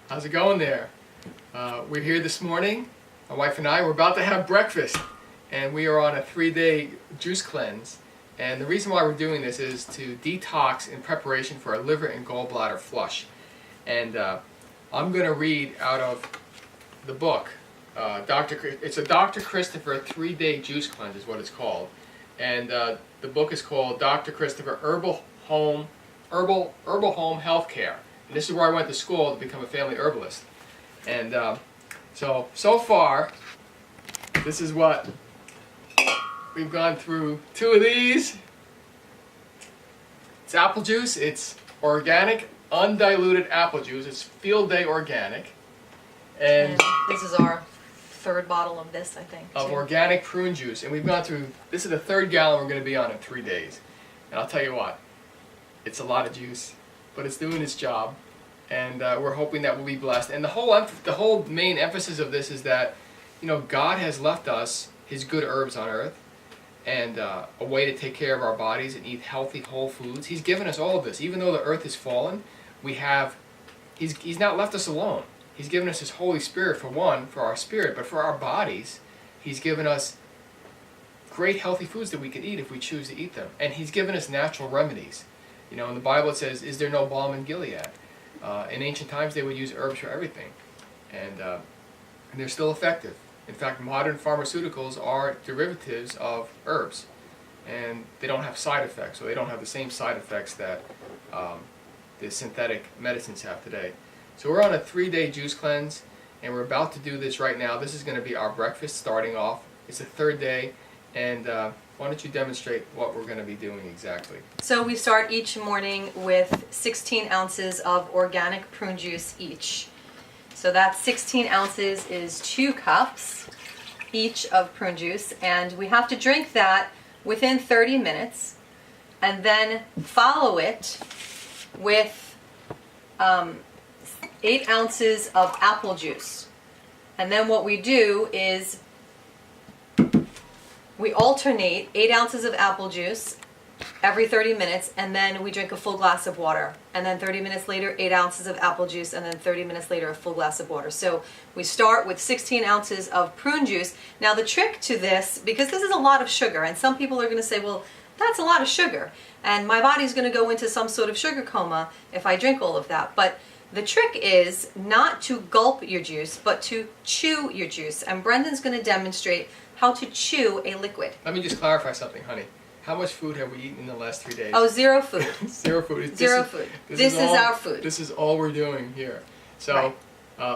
How's it going there? We're here this morning, my wife and I. We're about to have breakfast, and we are on a 3-day juice cleanse. And the reason why we're doing this is to detox in preparation for a liver and gallbladder flush. And I'm going to read out of the book. It's a Dr. Christopher 3-day juice cleanse is what it's called. And the book is called Dr. Christopher Herbal Home Healthcare. And this is where I went to school to become a family herbalist. And so far, this is what we've gone through. 2 of these. It's apple juice. It's organic, undiluted apple juice. It's Field Day Organic. And this is our 3rd bottle of this, I think. Of organic prune juice. And we've gone through, this is the 3rd gallon we're going to be on in 3 days. And I'll tell you what, it's a lot of juice, but it's doing its job. And we're hoping that we'll be blessed. And the whole main emphasis of this is that, you know, God has left us His good herbs on earth, and a way to take care of our bodies and eat healthy, whole foods. He's given us all of this. Even though the earth is fallen, He's not left us alone. He's given us His Holy Spirit, for our spirit, but for our bodies, He's given us great healthy foods that we can eat if we choose to eat them. And He's given us natural remedies. You know, in the Bible it says, "Is there no balm in Gilead?" In ancient times, they would use herbs for everything, and they're still effective. In fact, modern pharmaceuticals are derivatives of herbs, and they don't have side effects, so they don't have the same side effects that the synthetic medicines have today. So we're on a 3-day juice cleanse, and we're about to do this right now. This is going to be our breakfast starting off. It's the 3rd day, and why don't you demonstrate what we're going to be doing exactly? So we start each morning with 16 ounces of organic prune juice each. So that 16 ounces is 2 cups each of prune juice, and we have to drink that within 30 minutes, and then follow it with 8 ounces of apple juice. And then what we do is we alternate 8 ounces of apple juice every 30 minutes, and then we drink a full glass of water. And then 30 minutes later, 8 ounces of apple juice, and then 30 minutes later, a full glass of water. So we start with 16 ounces of prune juice. Now the trick to this, because this is a lot of sugar, and some people are going to say, well, that's a lot of sugar, and my body's going to go into some sort of sugar coma if I drink all of that. But the trick is not to gulp your juice, but to chew your juice. And Brendan's going to demonstrate how to chew a liquid. Let me just clarify something, honey. How much food have we eaten in the last 3 days? Oh, 0 food. 0 food. Zero food. This is our food. This is all we're doing here. So,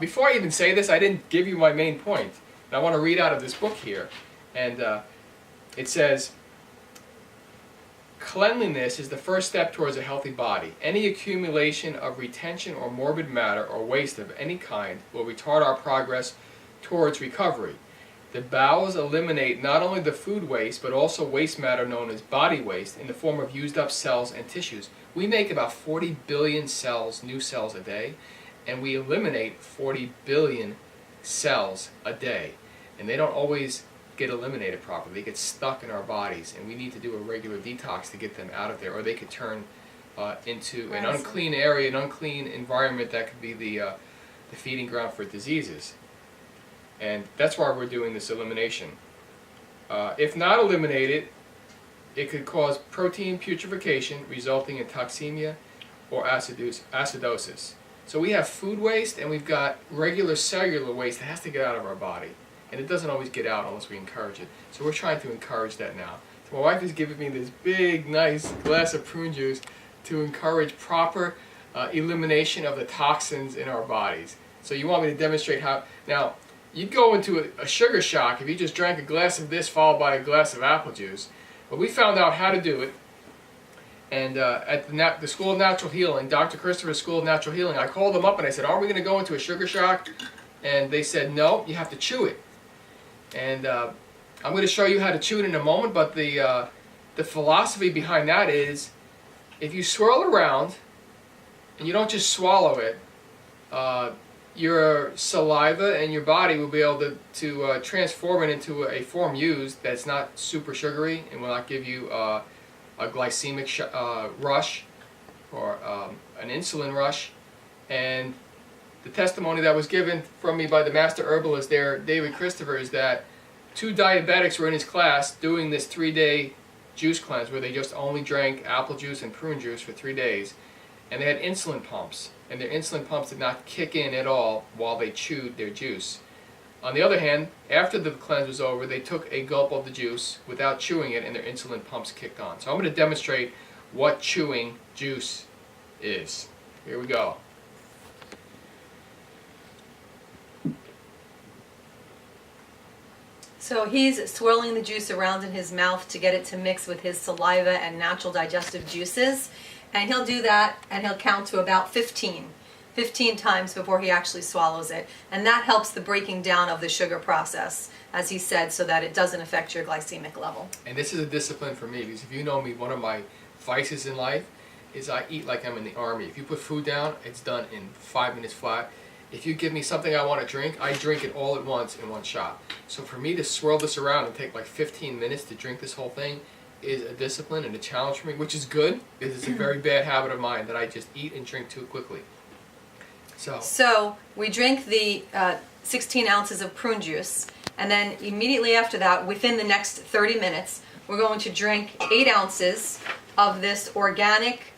before I even say this, I didn't give you my main point. And I want to read out of this book here. And it says, "Cleanliness is the first step towards a healthy body. Any accumulation of retention or morbid matter or waste of any kind will retard our progress towards recovery. The bowels eliminate not only the food waste, but also waste matter known as body waste in the form of used up cells and tissues. We make about 40 billion cells, new cells a day, and we eliminate 40 billion cells a day. And they don't always get eliminated properly. They get stuck in our bodies, and we need to do a regular detox to get them out of there, or they could turn into an unclean area, an unclean environment that could be the feeding ground for diseases. And that's why we're doing this elimination. If not eliminated, it could cause protein putrefaction, resulting in toxemia or acidosis. So we have food waste, and we've got regular cellular waste that has to get out of our body. And it doesn't always get out unless we encourage it. So we're trying to encourage that now. So my wife has given me this big, nice glass of prune juice to encourage proper elimination of the toxins in our bodies. So you want me to demonstrate how? Now, you'd go into a sugar shock if you just drank a glass of this followed by a glass of apple juice. But we found out how to do it. And at the School of Natural Healing, Dr. Christopher's School of Natural Healing, I called them up and I said, are we going to go into a sugar shock? And they said, no, you have to chew it. And I'm going to show you how to chew it in a moment, but the philosophy behind that is, if you swirl it around, and you don't just swallow it, your saliva and your body will be able to transform it into a form used that's not super sugary and will not give you a glycemic rush or an insulin rush. And the testimony that was given from me by the master herbalist there, David Christopher, is that 2 diabetics were in his class doing this 3-day juice cleanse where they just only drank apple juice and prune juice for 3 days. And they had insulin pumps, and their insulin pumps did not kick in at all while they chewed their juice. On the other hand, after the cleanse was over, they took a gulp of the juice without chewing it, and their insulin pumps kicked on. So I'm going to demonstrate what chewing juice is. Here we go. So he's swirling the juice around in his mouth to get it to mix with his saliva and natural digestive juices. And he'll do that, and he'll count to about 15 times before he actually swallows it. And that helps the breaking down of the sugar process, as he said, so that it doesn't affect your glycemic level. And this is a discipline for me, because if you know me, one of my vices in life is I eat like I'm in the army. If you put food down, it's done in 5 minutes flat. If you give me something I want to drink, I drink it all at once in one shot. So for me to swirl this around and take like 15 minutes to drink this whole thing is a discipline and a challenge for me, which is good, because it's a very bad habit of mine that I just eat and drink too quickly. So we drink the 16 ounces of prune juice, and then immediately after that, within the next 30 minutes, we're going to drink 8 ounces of this organic,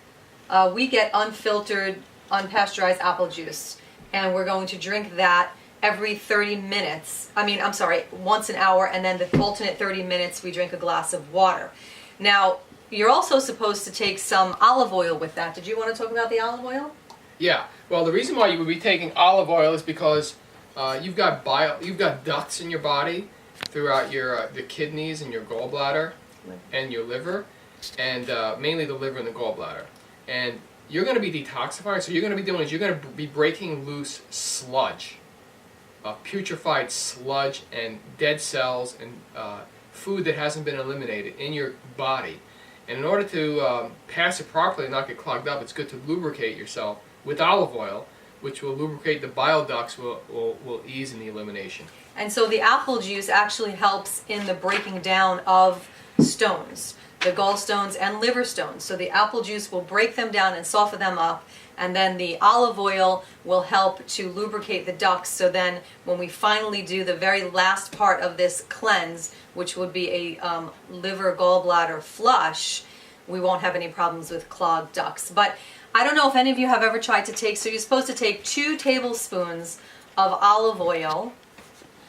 we get unfiltered, unpasteurized apple juice. And we're going to drink that every 30 minutes. Once an hour, and then the alternate 30 minutes we drink a glass of water. Now, you're also supposed to take some olive oil with that. Did you want to talk about the olive oil? Yeah. Well, the reason why you would be taking olive oil is because you've got ducts in your body throughout your the kidneys and your gallbladder and your liver, and mainly the liver and the gallbladder. And you're going to be detoxifying, so you're going to be doing is you're going to be breaking loose sludge, putrefied sludge and dead cells and food that hasn't been eliminated in your body. And in order to pass it properly and not get clogged up, it's good to lubricate yourself with olive oil, which will lubricate the bile ducts, will ease in the elimination. And so the apple juice actually helps in the breaking down of stones, the gallstones and liver stones. So the apple juice will break them down and soften them up, and then the olive oil will help to lubricate the ducts, so then when we finally do the very last part of this cleanse, which would be a liver gallbladder flush, we won't have any problems with clogged ducts. But I don't know if any of you have ever tried to take, so you're supposed to take 2 tablespoons of olive oil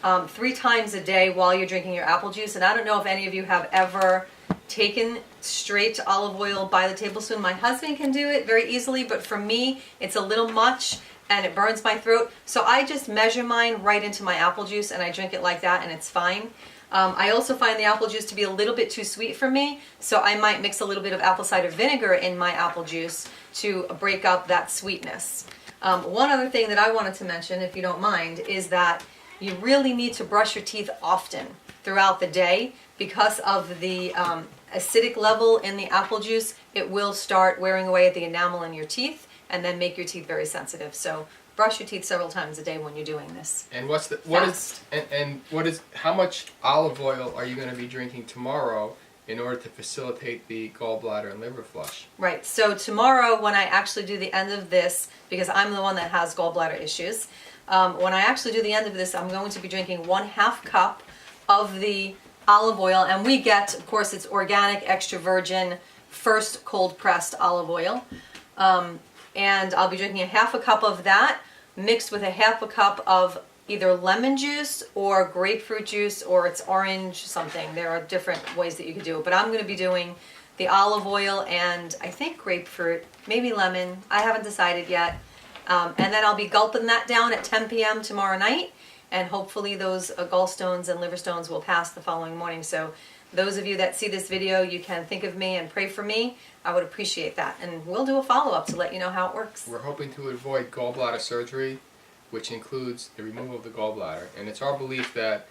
3 times a day while you're drinking your apple juice. And I don't know if any of you have ever taken straight olive oil by the tablespoon. My husband can do it very easily, but for me, it's a little much and it burns my throat. So I just measure mine right into my apple juice and I drink it like that, and it's fine. I also find the apple juice to be a little bit too sweet for me, so I might mix a little bit of apple cider vinegar in my apple juice to break up that sweetness. One other thing that I wanted to mention, if you don't mind, is that you really need to brush your teeth often throughout the day because of the acidic level in the apple juice. It will start wearing away at the enamel in your teeth and then make your teeth very sensitive. So brush your teeth several times a day when you're doing this. And how much olive oil are you going to be drinking tomorrow in order to facilitate the gallbladder and liver flush? Right. So tomorrow, when I actually do the end of this, because I'm the one that has gallbladder issues, when I actually do the end of this, I'm going to be drinking 1/2 cup of the olive oil, and we get, of course, it's organic, extra virgin, first cold pressed olive oil. And I'll be drinking 1/2 cup of that mixed with 1/2 cup of either lemon juice or grapefruit juice, or it's orange something. There are different ways that you could do it, but I'm going to be doing the olive oil and I think grapefruit, maybe lemon. I haven't decided yet. And then I'll be gulping that down at 10 p.m. tomorrow night, and hopefully those gallstones and liver stones will pass the following morning. So those of you that see this video, you can think of me and pray for me. I would appreciate that. And we'll do a follow-up to let you know how it works. We're hoping to avoid gallbladder surgery, which includes the removal of the gallbladder. And it's our belief that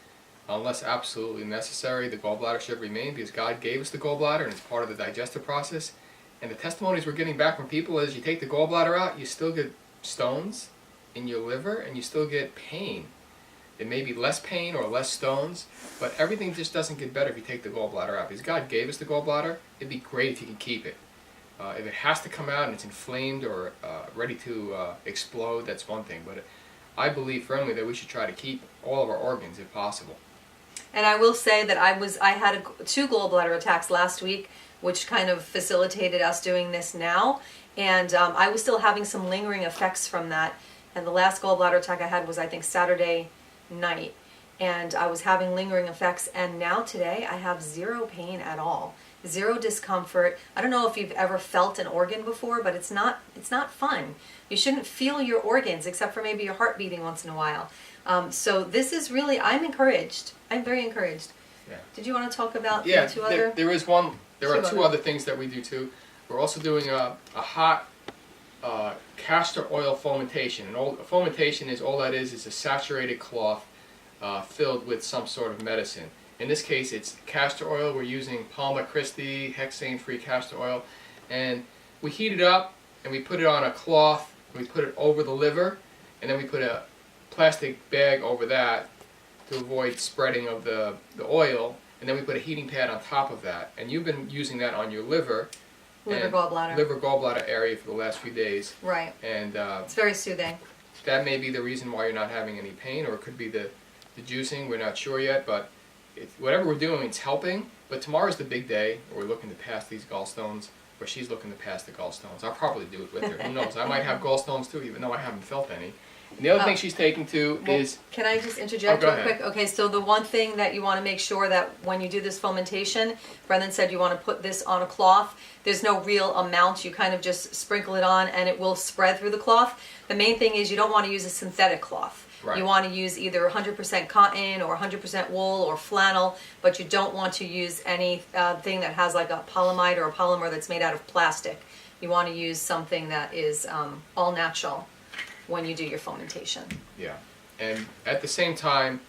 unless absolutely necessary, the gallbladder should remain, because God gave us the gallbladder and it's part of the digestive process. And the testimonies we're getting back from people is you take the gallbladder out, you still get stones in your liver and you still get pain. It may be less pain or less stones, but everything just doesn't get better if you take the gallbladder out. Because God gave us the gallbladder, it'd be great if you could keep it. If it has to come out and it's inflamed or ready to explode, that's one thing. But I believe firmly that we should try to keep all of our organs if possible. And I will say that I had 2 gallbladder attacks last week, which kind of facilitated us doing this now. And I was still having some lingering effects from that. And the last gallbladder attack I had was, I think, Saturday night. And I was having lingering effects. And now today I have 0 pain at all. 0 discomfort. I don't know if you've ever felt an organ before, but it's not fun. You shouldn't feel your organs except for maybe your heart beating once in a while. So this is really, I'm encouraged. I'm very encouraged. Yeah. Did you want to talk about Yeah, the 2 other? there are 2 other things that we do too. We're also doing a hot castor oil fomentation. And fomentation is all that is a saturated cloth filled with some sort of medicine. In this case, it's castor oil. We're using Palma Christi, hexane-free castor oil. And we heat it up, and we put it on a cloth. We put it over the liver, and then we put a plastic bag over that to avoid spreading of the oil. And then we put a heating pad on top of that. And you've been using that on your liver. Liver gallbladder. Liver gallbladder area for the last few days. Right. And it's very soothing. that may be the reason why you're not having any pain, or it could be the juicing. We're not sure yet, but whatever we're doing, it's helping. But tomorrow's the big day. We're looking to pass these gallstones, or she's looking to pass the gallstones. I'll probably do it with her. Who knows? I might have gallstones too, even though I haven't felt any. And the other thing she's taking too is... Can I just interject go real ahead. quick? Okay, so the one thing that you want to make sure that when you do this fomentation, Brendan said you want to put this on a cloth. There's no real amount. You kind of just sprinkle it on and it will spread through the cloth. The main thing is you don't want to use a synthetic cloth. Right. You want to use either 100% cotton or 100% wool or flannel, but you don't want to use any thing that has like a polyamide or a polymer that's made out of plastic. You want to use something that is all natural when you do your fomentation. Yeah. And at the same time,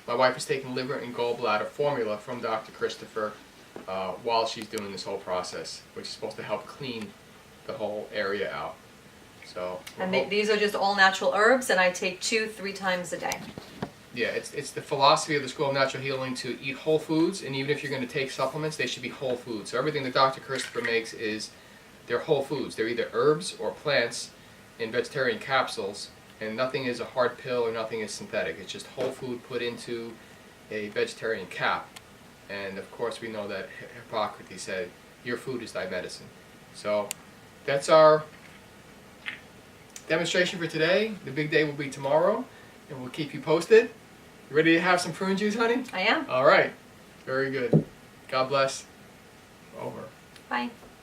my wife is taking liver and gallbladder formula from Dr. Christopher while she's doing this whole process, which is supposed to help clean the whole area out. So. And these are just all natural herbs, and I take 2-3 times a day. Yeah, it's the philosophy of the School of Natural Healing to eat whole foods, and even if you're going to take supplements, they should be whole foods. So everything that Dr. Christopher makes they're whole foods. They're either herbs or plants in vegetarian capsules, and nothing is a hard pill or nothing is synthetic. It's just whole food put into a vegetarian cap. And of course we know that Hippocrates said, your food is thy medicine. So that's our demonstration for today. The big day will be tomorrow, and we'll keep you posted. You ready to have some prune juice, honey? I am. All right. Very good. God bless. Over. Bye.